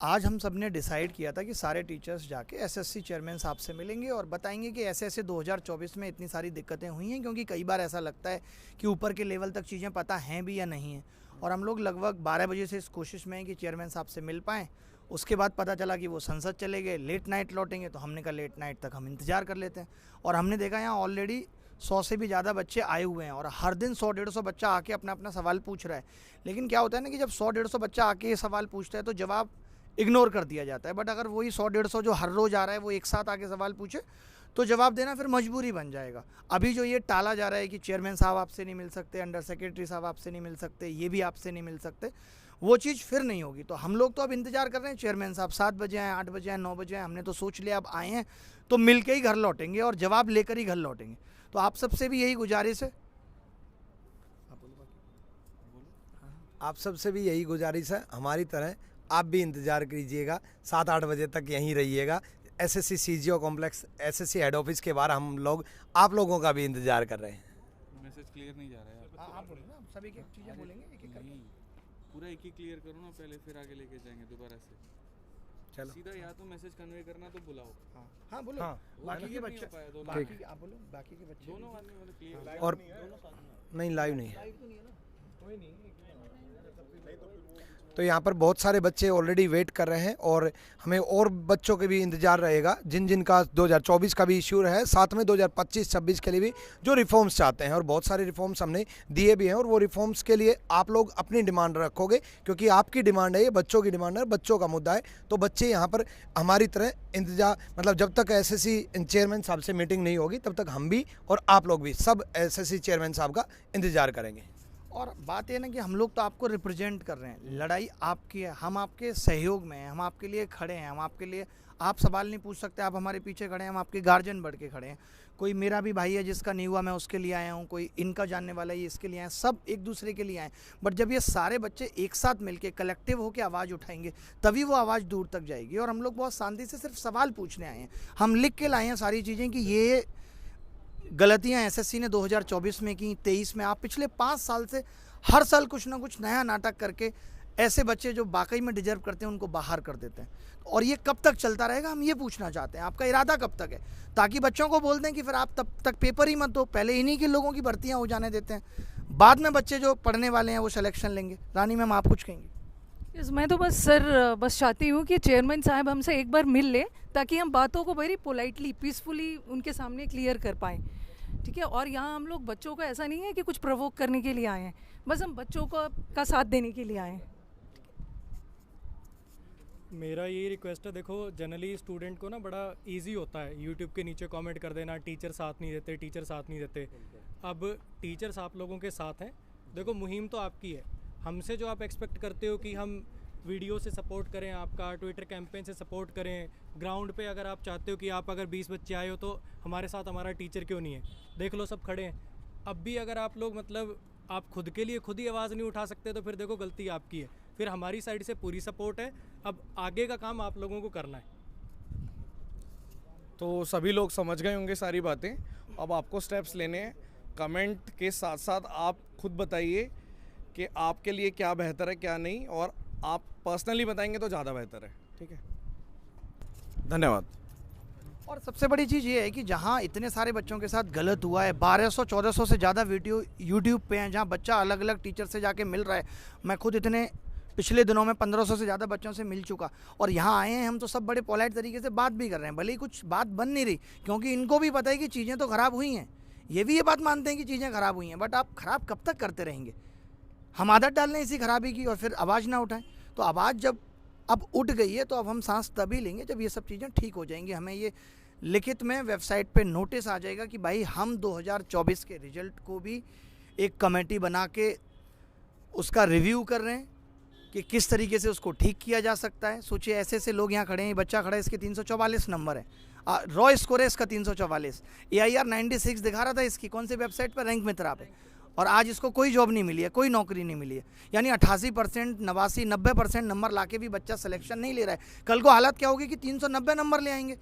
आज हम सब ने डिसाइड किया था कि सारे टीचर्स जाके एसएससी चेयरमैन साहब से मिलेंगे और बताएंगे कि ऐसे ऐसे 2024 में इतनी सारी दिक्कतें हुई हैं, क्योंकि कई बार ऐसा लगता है कि ऊपर के लेवल तक चीज़ें पता हैं भी या नहीं हैं। और हम लोग लगभग 12 बजे से इस कोशिश में हैं कि चेयरमैन साहब से मिल पाएँ। उसके बाद पता चला कि वो संसद चले गए, लेट नाइट लौटेंगे, तो हमने कहा लेट नाइट तक हम इंतज़ार कर लेते हैं। और हमने देखा यहाँ ऑलरेडी 100 से भी ज़्यादा बच्चे आए हुए हैं और हर दिन 100-150 बच्चा आके अपना अपना सवाल पूछ रहा है। लेकिन क्या होता है ना कि जब 100-150 बच्चा आके ये सवाल पूछता है तो जवाब इग्नोर कर दिया जाता है। बट अगर वही 100-150 जो हर रोज़ आ रहा है वो एक साथ आके सवाल पूछे तो जवाब देना फिर मजबूरी बन जाएगा। अभी जो ये टाला जा रहा है कि चेयरमैन साहब आपसे नहीं मिल सकते, अंडर सेक्रेटरी साहब आपसे नहीं मिल सकते, ये भी आपसे नहीं मिल सकते, वो चीज़ फिर नहीं होगी। तो हम लोग तो अब इंतजार कर रहे हैं चेयरमैन साहब 7 बजे आएँ, 8 बजे आएँ, 9 बजे आएँ। हमने तो सोच लिया अब आए हैं तो मिल के ही घर लौटेंगे और जवाब लेकर ही घर लौटेंगे। तो आप सबसे भी यही गुजारिश है, आप सबसे भी यही गुजारिश है, हमारी तरह आप भी इंतज़ार कीजिएगा, 7-8 बजे तक यहीं रहिएगा। SSC CGO complex SSC head office के बाहर हम लोग आप लोगों का भी इंतज़ार कर रहे हैं। मैसेज क्लियर नहीं जा रहा है। आप बोलेंगे ना, सभी की चीज़ें बोलेंगे एक एक करके। पूरा एक ही क्लियर करो ना पहले, फिर आगे लेके जाएंगे दोबारा से। चलो सीधा या तो मैसेज कन्वे करना तो बुलाओ। हाँ बोलो। हाँ, बाकी के बच्चे, बाकी आप बोलो, बाकी के बच्चे दोनों आदमी मतलब क्लियर। और नहीं, लाइव नहीं है। तो यहाँ पर बहुत सारे बच्चे ऑलरेडी वेट कर रहे हैं और हमें और बच्चों के भी इंतज़ार रहेगा जिन जिन का 2024 का भी इश्यू है, साथ में 2025-26 के लिए भी जो रिफॉर्म्स चाहते हैं। और बहुत सारे रिफॉर्म्स हमने दिए भी हैं और वो रिफॉर्म्स के लिए आप लोग अपनी डिमांड रखोगे, क्योंकि आपकी डिमांड है, ये बच्चों की डिमांड है, बच्चों का मुद्दा है। तो बच्चे यहाँ पर हमारी तरह इंतजार, मतलब जब तक एसएससी चेयरमैन साहब से मीटिंग नहीं होगी तब तक हम भी और आप लोग भी सब एसएससी चेयरमैन साहब का इंतज़ार करेंगे। और बात ये ना कि हम लोग तो आपको रिप्रेजेंट कर रहे हैं, लड़ाई आपकी है, हम आपके सहयोग में हैं, हम आपके लिए खड़े हैं, हम आपके लिए, आप सवाल नहीं पूछ सकते, आप हमारे पीछे खड़े हैं, हम आपके गार्जियन बढ़ के खड़े हैं। कोई मेरा भी भाई है जिसका नहीं हुआ, मैं उसके लिए आया हूँ, कोई इनका जानने वाला है इसके लिए आए, सब एक दूसरे के लिए आए। बट जब ये सारे बच्चे एक साथ मिलके कलेक्टिव होकर आवाज़ उठाएंगे तभी वो आवाज़ दूर तक जाएगी। और हम लोग बहुत शांति से सिर्फ सवाल पूछने आए हैं, हम लिख के लाए हैं सारी चीज़ें कि ये गलतियाँ एसएससी ने 2024 में की, 23 में, आप पिछले 5 साल से हर साल कुछ ना कुछ नया नाटक करके ऐसे बच्चे जो वाकई में डिजर्व करते हैं उनको बाहर कर देते हैं। और ये कब तक चलता रहेगा, हम ये पूछना चाहते हैं, आपका इरादा कब तक है, ताकि बच्चों को बोल दें कि फिर आप तब तक पेपर ही मत दो, पहले इन्हीं के लोगों की भर्तियां हो जाने देते हैं, बाद में बच्चे जो पढ़ने वाले हैं वो सिलेक्शन लेंगे। रानी मैम आप कुछ कहेंगे? मैं तो बस सर बस चाहती हूँ कि चेयरमैन साहब हमसे एक बार मिल ले, ताकि हम बातों को वेरी पोलाइटली पीसफुली उनके सामने क्लियर कर पाएँ, ठीक है। और यहाँ हम लोग बच्चों को ऐसा नहीं है कि कुछ प्रोवोक करने के लिए आए हैं, बस हम बच्चों को का साथ देने के लिए आए हैं। मेरा यही रिक्वेस्ट है, देखो जनरली स्टूडेंट को ना बड़ा इजी होता है यूट्यूब के नीचे कमेंट कर देना, टीचर साथ नहीं देते, टीचर साथ नहीं देते। अब टीचर्स आप लोगों के साथ हैं। देखो मुहिम तो आपकी है, हमसे जो आप एक्सपेक्ट करते हो कि हम वीडियो से सपोर्ट करें, आपका ट्विटर कैंपेन से सपोर्ट करें, ग्राउंड पे अगर आप चाहते हो कि आप अगर 20 बच्चे आए हो तो हमारे साथ हमारा टीचर क्यों नहीं है, देख लो सब खड़े हैं। अब भी अगर आप लोग मतलब आप खुद के लिए खुद ही आवाज़ नहीं उठा सकते तो फिर देखो गलती आपकी है। फिर हमारी साइड से पूरी सपोर्ट है, अब आगे का काम आप लोगों को करना है। तो सभी लोग समझ गए होंगे सारी बातें, अब आपको स्टेप्स लेने हैं। कमेंट के साथ साथ आप खुद बताइए कि आपके लिए क्या बेहतर है क्या नहीं, और आप पर्सनली बताएंगे तो ज़्यादा बेहतर है, ठीक है। धन्यवाद। और सबसे बड़ी चीज़ ये है कि जहाँ इतने सारे बच्चों के साथ गलत हुआ है, 1200-1400 से ज़्यादा वीडियो यूट्यूब पे हैं, जहाँ बच्चा अलग अलग टीचर से जाके मिल रहा है। मैं खुद इतने पिछले दिनों में 1500 से ज़्यादा बच्चों से मिल चुका, और यहाँ आए हैं हम तो सब बड़े पोलाइट तरीके से बात भी कर रहे हैं, भले ही कुछ बात बन नहीं रही, क्योंकि इनको भी पता है कि चीज़ें तो ख़राब हुई हैं, ये भी ये बात मानते हैं कि चीज़ें ख़राब हुई हैं। बट आप ख़राब कब तक करते रहेंगे? हम आदत डाल लें इसी खराबी की और फिर आवाज़ ना उठाएं। तो आवाज़ जब अब उठ गई है तो अब हम सांस तभी लेंगे जब ये सब चीज़ें ठीक हो जाएंगी। हमें ये लिखित में वेबसाइट पे नोटिस आ जाएगा कि भाई हम 2024 के रिजल्ट को भी एक कमेटी बना के उसका रिव्यू कर रहे हैं कि किस तरीके से उसको ठीक किया जा सकता है। सोचिए ऐसे ऐसे लोग यहाँ खड़े हैं, बच्चा खड़ा है, इसके 344 नंबर है, रॉ स्कोर है इसका 344, AIR 96 दिखा रहा था इसकी, कौन सी वेबसाइट पर, रैंक मित्रा पे, और आज इसको कोई जॉब नहीं मिली है, कोई नौकरी नहीं मिली है। यानी 88%, 89, 90% नंबर लाके भी बच्चा सिलेक्शन नहीं ले रहा है। कल को हालत क्या होगी कि 390 नंबर ले आएंगे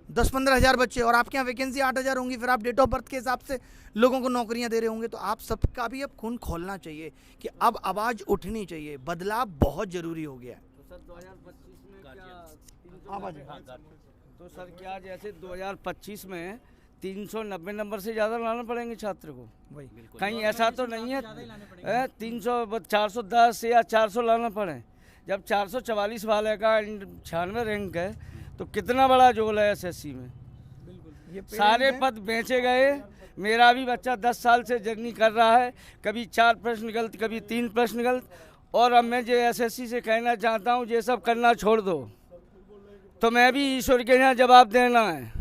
10-15 हज़ार बच्चे, और आपके यहाँ वैकेंसी 8,000 होंगी, फिर आप डेट ऑफ बर्थ के हिसाब से लोगों को नौकरियां दे रहे होंगे। तो आप सबका भी अब खून खोलना चाहिए कि अब आवाज़ उठनी चाहिए, बदलाव बहुत ज़रूरी हो गया है। आप आ जाइए। तो सर क्या जैसे 2025 में 390 नंबर से ज़्यादा लाना पड़ेंगे छात्र को? वही कहीं ऐसा तो नहीं है 300 410 या 400 लाना पड़े? जब 444 वाले का 96 रैंक है तो कितना बड़ा जोल है एसएससी में। सारे पद बेचे गए। मेरा भी बच्चा 10 साल से जर्नी कर रहा है, कभी 4 प्रश्न गलत, कभी 3 प्रश्न गलत। और अब मैं जो एसएससी से कहना चाहता हूँ, ये सब करना छोड़ दो, तो मैं भी ईश्वर के यहाँ जवाब देना है।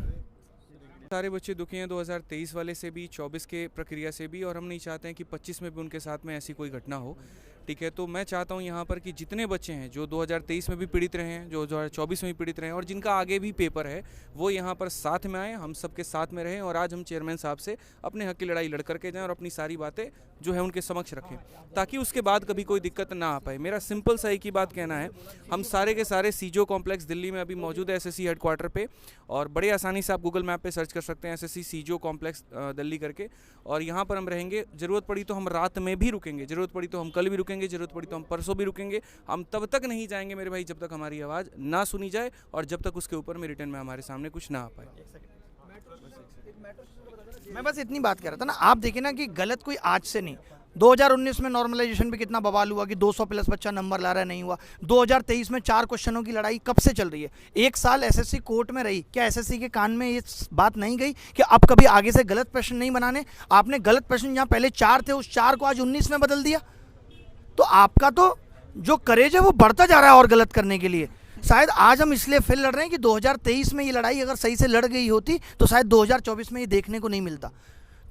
सारे बच्चे दुखी हैं 2023 वाले से भी, 24 के प्रक्रिया से भी, और हम नहीं चाहते हैं कि 25 में भी उनके साथ में ऐसी कोई घटना हो। ठीक है, तो मैं चाहता हूं यहाँ पर कि जितने बच्चे हैं जो 2023 में भी पीड़ित रहे हैं, जो 2024 में भी पीड़ित रहे हैं, और जिनका आगे भी पेपर है, वो यहाँ पर साथ में आएँ, हम सबके साथ में रहें। और आज हम चेयरमैन साहब से अपने हक की लड़ाई लड़ करके जाएँ और अपनी सारी बातें जो है उनके समक्ष रखें, ताकि उसके बाद कभी कोई दिक्कत ना आ पाए। मेरा सिंपल सा एक ही बात कहना है, हम सारे के सारे सीजो कॉम्प्लेक्स दिल्ली में अभी मौजूद है एसएससी हेडक्वार्टर पे, और बड़े आसानी से आप गूगल मैप पे सर्च कर सकते हैं एसएससी सीजो कॉम्प्लेक्स दिल्ली करके, और यहाँ पर हम रहेंगे। ज़रूरत पड़ी तो हम रात में भी रुकेंगे, ज़रूरत पड़ी तो हम कल भी रुकेंगे, ज़रूरत पड़ी तो हम परसों भी रुकेंगे। हम तब तक नहीं जाएंगे मेरे भाई जब तक हमारी आवाज़ ना सुनी जाए और जब तक उसके ऊपर में रिटर्न में हमारे सामने कुछ ना आ पाए। मैं बस इतनी बात कर रहा था ना, आप देखिए ना कि गलत कोई आज से नहीं, 2019 में नॉर्मलाइजेशन पे कितना बवाल हुआ कि 200 प्लस बच्चा नंबर ला रहा है, नहीं हुआ। 2023 में 4 क्वेश्चनों की लड़ाई कब से चल रही है? 1 साल एसएससी कोर्ट में रही, क्या एसएससी के कान में ये बात नहीं गई कि अब कभी आगे से गलत प्रश्न नहीं बनाने? आपने गलत प्रश्न जहाँ पहले 4 थे, उस 4 को आज 19 में बदल दिया। तो आपका तो जो करेज है वो बढ़ता जा रहा है और गलत करने के लिए। शायद आज हम इसलिए फिर लड़ रहे हैं कि 2023 में ये लड़ाई अगर सही से लड़ गई होती तो शायद 2024 में ये देखने को नहीं मिलता।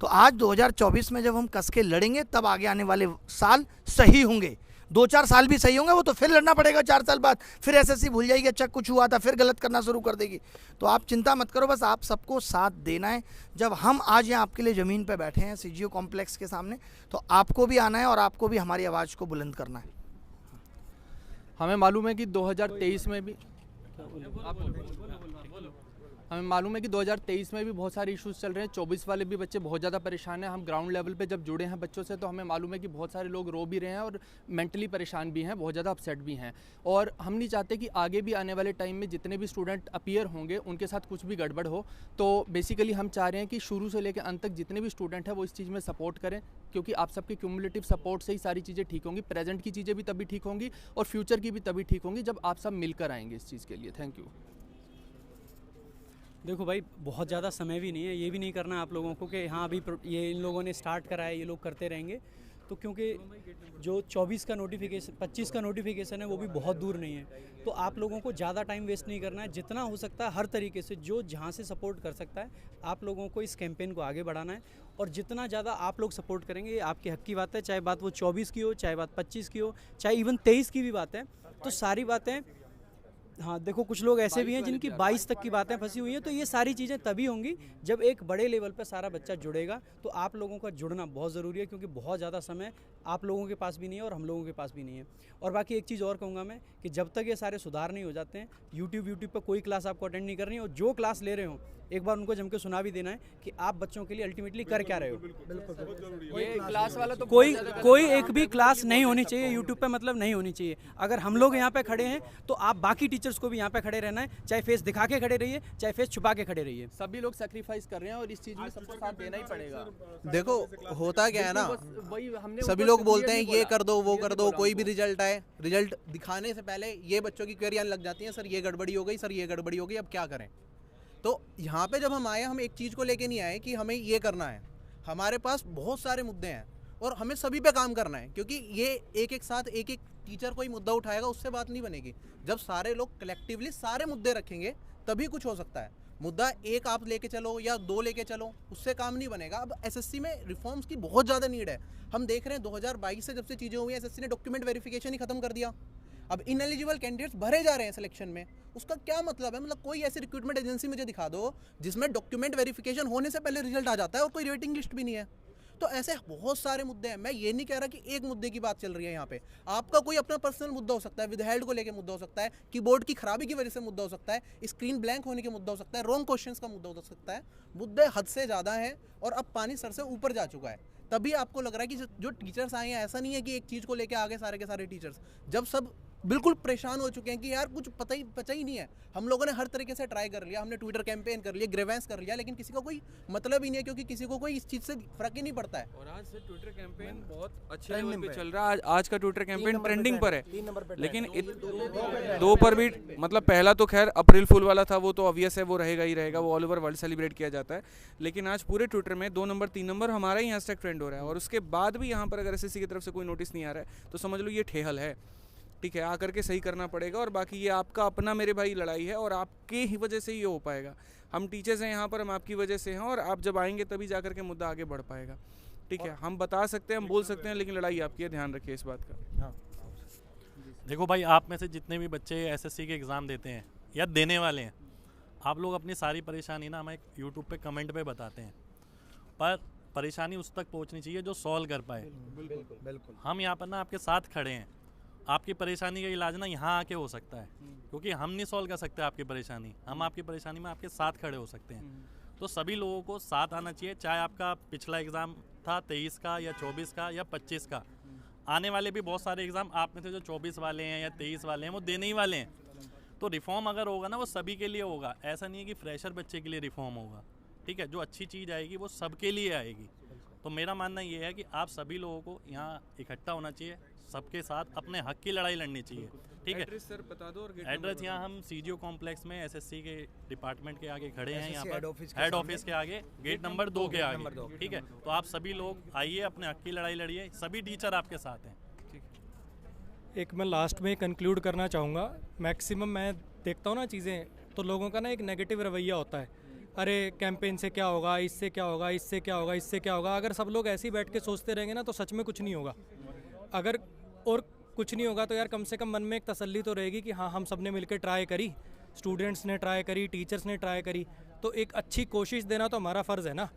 तो आज 2024 में जब हम कस के लड़ेंगे तब आगे आने वाले साल सही होंगे। 2-4 साल भी सही होंगे, वो तो फिर लड़ना पड़ेगा 4 साल बाद, फिर एसएससी भूल जाएगी अच्छा कुछ हुआ था, फिर गलत करना शुरू कर देगी। तो आप चिंता मत करो, बस आप सबको साथ देना है। जब हम आज यहाँ आपके लिए ज़मीन पर बैठे हैं सीजीओ कॉम्प्लेक्स के सामने, तो आपको भी आना है और आपको भी हमारी आवाज़ को बुलंद करना है। हमें मालूम है कि 2023 में भी बहुत सारे इश्यूज चल रहे हैं। 24 वाले भी बच्चे बहुत ज़्यादा परेशान हैं। हम ग्राउंड लेवल पे जब जुड़े हैं बच्चों से तो हमें मालूम है कि बहुत सारे लोग रो भी रहे हैं और मेंटली परेशान भी हैं, बहुत ज़्यादा अपसेट भी हैं। और हम नहीं चाहते कि आगे भी आने वाले टाइम में जितने भी स्टूडेंट अपीयर होंगे उनके साथ कुछ भी गड़बड़ हो। तो बेसिकली हम चाह रहे हैं कि शुरू से लेकर अंत तक जितने भी स्टूडेंट हैं वो इस चीज़ में सपोर्ट करें, क्योंकि आप सबके क्यूमुलेटिव सपोर्ट से ही सारी चीज़ें ठीक होंगी। प्रेजेंट की चीज़ें भी तभी ठीक होंगी और फ्यूचर की भी तभी ठीक होंगी जब आप सब मिलकर आएंगे इस चीज़ के लिए। Thank you. देखो भाई, बहुत ज़्यादा समय भी नहीं है, ये भी नहीं करना आप लोगों को कि हाँ अभी ये इन लोगों ने स्टार्ट करा है, ये लोग करते रहेंगे। तो क्योंकि जो 24 का नोटिफिकेशन 25 का नोटिफिकेशन है वो भी बहुत दूर नहीं है, तो आप लोगों को ज़्यादा टाइम वेस्ट नहीं करना है। जितना हो सकता है हर तरीके से जो जहाँ से सपोर्ट कर सकता है आप लोगों को इस कैंपेन को आगे बढ़ाना है। और जितना ज़्यादा आप लोग सपोर्ट करेंगे ये आपके हक की बात है, चाहे बात वो 24 की हो, चाहे बात 25 की हो, चाहे इवन 23 की भी बात है। तो सारी बातें, हाँ देखो कुछ लोग ऐसे भी हैं जिनकी 22 तक की बातें फंसी हुई हैं। तो ये सारी चीज़ें तभी होंगी जब एक बड़े लेवल पर सारा बच्चा जुड़ेगा। तो आप लोगों का जुड़ना बहुत ज़रूरी है, क्योंकि बहुत ज़्यादा समय आप लोगों के पास भी नहीं है और हम लोगों के पास भी नहीं है। और बाकी एक चीज़ और कहूँगा मैं कि जब तक ये सारे सुधार नहीं हो जाते हैं, यूट्यूब पर कोई क्लास आपको अटेंड नहीं करनी, और जो क्लास ले रहे हो एक बार उनको जम के सुना भी देना है कि आप बच्चों के लिए अल्टीमेटली कर क्या रहे हो। ये क्लास वाला तो कोई एक भी क्लास नहीं होनी चाहिए यूट्यूब पे, मतलब नहीं होनी चाहिए। अगर हम लोग यहाँ पे खड़े हैं तो आप बाकी टीचर्स को भी यहाँ पे खड़े रहना है, चाहे फेस दिखा के खड़े रहिए, चाहे फेस छुपा के खड़े रहिए। सभी लोग सेक्रीफाइस कर रहे हैं और इस चीज़ में सबको साथ देना ही पड़ेगा। देखो होता क्या है ना, वही हमने सभी लोग बोलते हैं ये कर दो वो कर दो, कोई भी रिजल्ट आए, रिजल्ट दिखाने से पहले ये बच्चों की क्वेरी आने लग जाती है, सर ये गड़बड़ी हो गई, सर ये गड़बड़ी हो गई, अब क्या करें। तो यहाँ पे जब हम आए, हम एक चीज़ को लेके नहीं आए कि हमें ये करना है। हमारे पास बहुत सारे मुद्दे हैं और हमें सभी पे काम करना है, क्योंकि ये एक साथ एक टीचर कोई मुद्दा उठाएगा उससे बात नहीं बनेगी। जब सारे लोग कलेक्टिवली सारे मुद्दे रखेंगे तभी कुछ हो सकता है। मुद्दा एक आप लेके चलो या 2 लेके चलो, उससे काम नहीं बनेगा। अब एसएससी में रिफॉर्म्स की बहुत ज़्यादा नीड है। हम देख रहे हैं 2022 से जब से चीज़ें हुई हैं, एसएससी ने डॉक्यूमेंट वेरिफिकेशन ही खत्म कर दिया। अब इनएलिजिबल कैंडिडेट्स भरे जा रहे हैं सिलेक्शन में। उसका क्या मतलब है? मतलब कोई ऐसी रिक्रूटमेंट एजेंसी मुझे दिखा दो जिसमें डॉक्यूमेंट वेरिफिकेशन होने से पहले रिजल्ट आ जाता है और कोई वेटिंग लिस्ट भी नहीं है। तो ऐसे बहुत सारे मुद्दे हैं। मैं ये नहीं कह रहा कि एक मुद्दे की बात चल रही है यहाँ पे। आपका कोई अपना पर्सनल मुद्दा हो सकता है, विदहेल्ड को लेकर मुद्दा हो सकता है, कीबोर्ड की खराबी की वजह से मुद्दा हो सकता है, स्क्रीन ब्लैंक होने के मुद्दा हो सकता है, रॉन्ग क्वेश्चंस का मुद्दा हो सकता है। मुद्दे हद से ज़्यादा हैं और अब पानी सर से ऊपर जा चुका है। तभी आपको लग रहा है कि जो टीचर्स आए हैं, ऐसा नहीं है कि एक चीज़ को लेकर आगे सारे के सारे टीचर्स, जब सब बिल्कुल परेशान हो चुके हैं कि यार कुछ पता ही नहीं है। हम लोगों ने हर तरीके से ट्राई कर लिया, हमने ट्विटर कैंपेन कर लिया, ग्रेवेंस कर लिया, लेकिन किसी को कोई मतलब ही नहीं है, क्योंकि किसी को कोई इस चीज़ से फर्क ही नहीं पड़ता है। और आज से ट्विटर कैंपेन बहुत अच्छे लेवल पे चल रहा है। आज का ट्विटर कैंपेन ट्रेंडिंग पर है, लेकिन 2 पर भी मतलब पहला तो खैर अप्रैल फुल वाला था, वो तो ऑब्वियस है, वो रहेगा ही रहेगा, वो ऑल ओवर वर्ल्ड सेलिब्रेट किया जाता है। लेकिन आज पूरे ट्विटर में 2 नंबर 3 नंबर हमारा ही हैशटैग ट्रेंड हो रहा है, और उसके बाद भी यहाँ पर अगर एसएससी की तरफ से कोई नोटिस नहीं आ रहा है तो समझ लो ये ठेहल है। ठीक है, आकर के सही करना पड़ेगा, और बाकी ये आपका अपना मेरे भाई लड़ाई है, और आपके ही वजह से ये हो पाएगा। हम टीचर्स हैं यहाँ पर, हम आपकी वजह से हैं, और आप जब आएंगे तभी जाकर के मुद्दा आगे बढ़ पाएगा। ठीक है, हम बता सकते हैं, हम बोल सकते हैं, लेकिन लड़ाई आपकी है, ध्यान रखिए इस बात का। हाँ। देखो भाई, आप में से जितने भी बच्चे एसएससी के एग्ज़ाम देते हैं या देने वाले हैं, आप लोग अपनी सारी परेशानी ना हमें यूट्यूब पे कमेंट पे बताते हैं, पर परेशानी उस तक पहुंचनी चाहिए जो सॉल्व कर पाए। बिल्कुल। हम यहाँ पर ना आपके साथ खड़े हैं। आपकी परेशानी का इलाज ना यहाँ आके हो सकता है, क्योंकि हम नहीं सॉल्व कर सकते आपकी परेशानी, हम आपकी परेशानी में आपके साथ खड़े हो सकते हैं। तो सभी लोगों को साथ आना चाहिए, चाहे आपका पिछला एग्ज़ाम था 23 का या 24 का या 25 का। आने वाले भी बहुत सारे एग्ज़ाम आप में से जो 24 वाले हैं या 23 वाले हैं वो देने ही वाले हैं। तो रिफॉर्म अगर होगा ना वो सभी के लिए होगा, ऐसा नहीं है कि फ्रेशर बच्चे के लिए रिफॉर्म होगा। ठीक है, जो अच्छी चीज़ आएगी वो सबके लिए आएगी। तो मेरा मानना ये है कि आप सभी लोगों को यहाँ इकट्ठा होना चाहिए, सबके साथ अपने हक की लड़ाई लड़नी चाहिए। ठीक है, एड्रेस सर बता दो। और एड्रेस यहाँ हम सीजीओ कॉम्प्लेक्स में एसएससी के डिपार्टमेंट के आगे खड़े हैं, यहाँ हेड पर ऑफिस हेड ऑफिस के आगे गेट नंबर 2 के आगे। ठीक है, तो आप सभी लोग आइए, अपने हक की लड़ाई लड़िए, सभी टीचर आपके साथ हैं। एक मैं लास्ट में कंक्लूड करना चाहूँगा। मैक्सिमम मैं देखता हूँ ना चीज़ें, तो लोगों का ना एक नेगेटिव रवैया होता है, अरे कैंपेन से क्या होगा, इससे क्या होगा, इससे क्या होगा, इससे क्या होगा। अगर सब लोग ऐसे ही बैठ के सोचते रहेंगे ना तो सच में कुछ नहीं होगा। अगर और कुछ नहीं होगा तो यार कम से कम मन में एक तसल्ली तो रहेगी कि हाँ, हम सब ने मिलकर ट्राई करी, स्टूडेंट्स ने ट्राई करी, टीचर्स ने ट्राई करी, तो एक अच्छी कोशिश देना तो हमारा फ़र्ज़ है ना।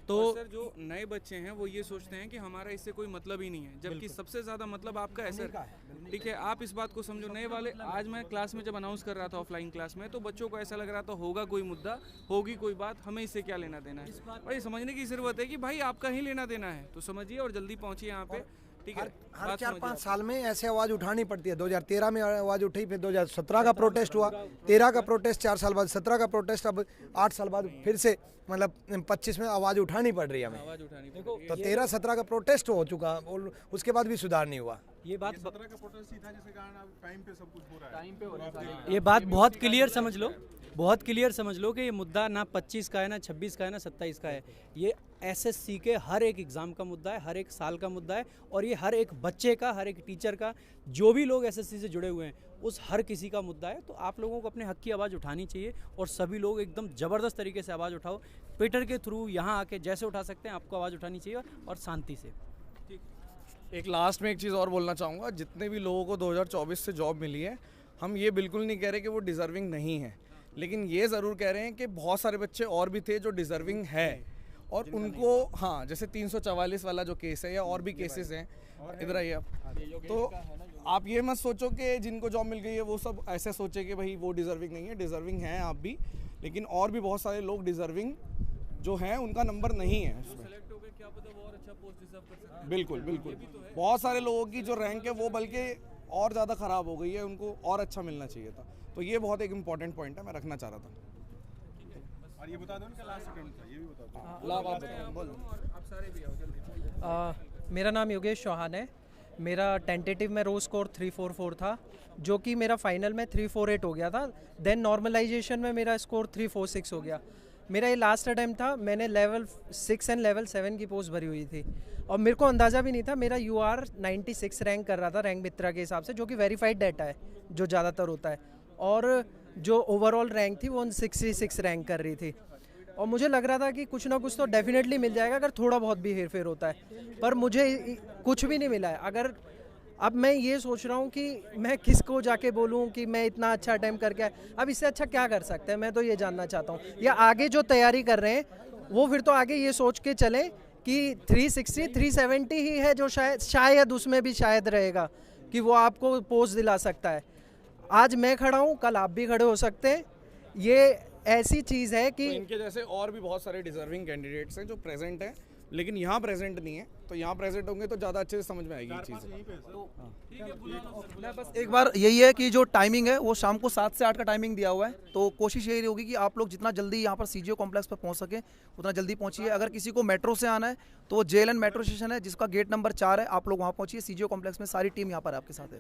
तो सर जो नए बच्चे हैं वो ये सोचते हैं कि हमारा इससे कोई मतलब ही नहीं है, जबकि सबसे ज़्यादा मतलब आपका है सर। ठीक है, आप इस बात को समझो। नए वाले, आज मैं क्लास में जब अनाउंस कर रहा था ऑफलाइन क्लास में, तो बच्चों को ऐसा लग रहा था होगा कोई मुद्दा, होगी कोई बात, हमें इससे क्या लेना देना है। और ये समझने की ज़रूरत है कि भाई आपका ही लेना देना है, तो समझिए और जल्दी पहुँचिए यहाँ पे। ठीक है, हर 4-5 साल में ऐसे आवाज़ उठानी पड़ती है। 2013 में आवाज़ उठी, फिर 2017 का प्रोटेस्ट हुआ, 13 का प्रोटेस्ट 4 साल बाद, 17 का प्रोटेस्ट, अब 8 साल बाद फिर से मतलब 25 में आवाज़ उठानी पड़ रही है हमें। आवाज़ उठानी तो 13-17 का प्रोटेस्ट हो चुका और उसके बाद भी सुधार नहीं हुआ। ये बात 17 का प्रोटेस्ट ही था जिसके कारण अब टाइम पे सब कुछ हो रहा है। ये बात बहुत क्लियर समझ लो, बहुत क्लियर समझ लो कि ये मुद्दा ना 25 का है, ना 26 का है, ना 27 का है। ये एसएससी के हर एक एग्ज़ाम का मुद्दा है, हर एक साल का मुद्दा है, और ये हर एक बच्चे का, हर एक टीचर का, जो भी लोग एसएससी से जुड़े हुए हैं उस हर किसी का मुद्दा है। तो आप लोगों को अपने हक की आवाज़ उठानी चाहिए, और सभी लोग एकदम ज़बरदस्त तरीके से आवाज़ उठाओ। ट्विटर के थ्रू यहाँ आके जैसे उठा सकते हैं आपको आवाज़ उठानी चाहिए, और शांति से। एक लास्ट में एक चीज़ और बोलना चाहूँगा, जितने भी लोगों को 2024 से जॉब मिली है, हम ये बिल्कुल नहीं कह रहे कि वो डिज़र्विंग नहीं है, लेकिन ये ज़रूर कह रहे हैं कि बहुत सारे बच्चे और भी थे जो डिज़र्विंग है, और उनको हाँ, जैसे 344 वाला जो केस है या और भी केसेस हैं, इधर आइए आप, तो आप ये मत सोचो कि जिनको जॉब मिल गई है वो सब ऐसे सोचे कि भाई वो डिज़र्विंग नहीं है। डिज़र्विंग हैं आप भी, लेकिन और भी बहुत सारे लोग डिज़र्विंग जो हैं उनका नंबर नहीं है उसमें। बिल्कुल बिल्कुल, बहुत सारे लोगों की जो रैंक है वो बल्कि और ज़्यादा ख़राब हो गई है, उनको और अच्छा मिलना चाहिए था। तो ये बहुत एक इम्पॉर्टेंट पॉइंट है, मैं रखना चाह रहा था। और ये बता दो उनका लास्ट अटेम्प्ट था, ये भी बता दो। लाभ आप बताओ, बोलो। आप सारे भी आओ जल्दी। मेरा नाम योगेश चौहान है। मेरा टेंटेटिव में रो स्कोर 344 था, जो कि मेरा फाइनल में 348 हो गया था। देन नॉर्मलाइजेशन में मेरा स्कोर 346 हो गया। मेरा ये लास्ट अटैम्प्ट था। मैंने लेवल 6 एंड लेवल 7 की पोस्ट भरी हुई थी, और मेरे को अंदाज़ा भी नहीं था। मेरा UR 96 रैंक कर रहा था रैंक मित्रा के हिसाब से, जो कि वेरीफाइड डाटा है जो ज़्यादातर होता है, और जो ओवरऑल रैंक थी वो 66 रैंक कर रही थी। और मुझे लग रहा था कि कुछ ना कुछ तो डेफिनेटली मिल जाएगा अगर थोड़ा बहुत भी हेर फेर होता है, पर मुझे कुछ भी नहीं मिला है। अगर अब मैं ये सोच रहा हूँ कि मैं किसको जाके बोलूँ कि मैं इतना अच्छा अटैम्प्ट करके आया, अब इससे अच्छा क्या कर सकते हैं, मैं तो ये जानना चाहता हूँ। या आगे जो तैयारी कर रहे हैं वो फिर तो आगे ये सोच के चलें कि 360 370 ही है जो शायद उसमें भी शायद रहेगा कि वो आपको पोस्ट दिला सकता है। आज मैं खड़ा हूँ, कल आप भी खड़े हो सकते हैं। ये ऐसी चीज़ है कि तो इनके जैसे और भी बहुत सारे डिजर्विंग कैंडिडेट्स हैं जो प्रेजेंट हैं, लेकिन यहाँ प्रेजेंट नहीं है, तो यहाँ प्रेजेंट होंगे तो ज़्यादा अच्छे से समझ में आएगी ये चीज़। बस एक बार यही है कि जो टाइमिंग है वो शाम को 7 से 8 का टाइमिंग दिया हुआ है, तो कोशिश यही होगी कि आप लोग जितना जल्दी यहाँ पर CGO कॉम्प्लेक्स पर पहुँच सके उतना जल्दी पहुँचिए। अगर किसी को मेट्रो से आना है तो वो JLN मेट्रो स्टेशन है जिसका गेट नंबर 4 है, आप लोग वहाँ पहुँचिए। CGO कॉम्प्लेक्स में सारी टीम यहाँ पर आपके साथ है।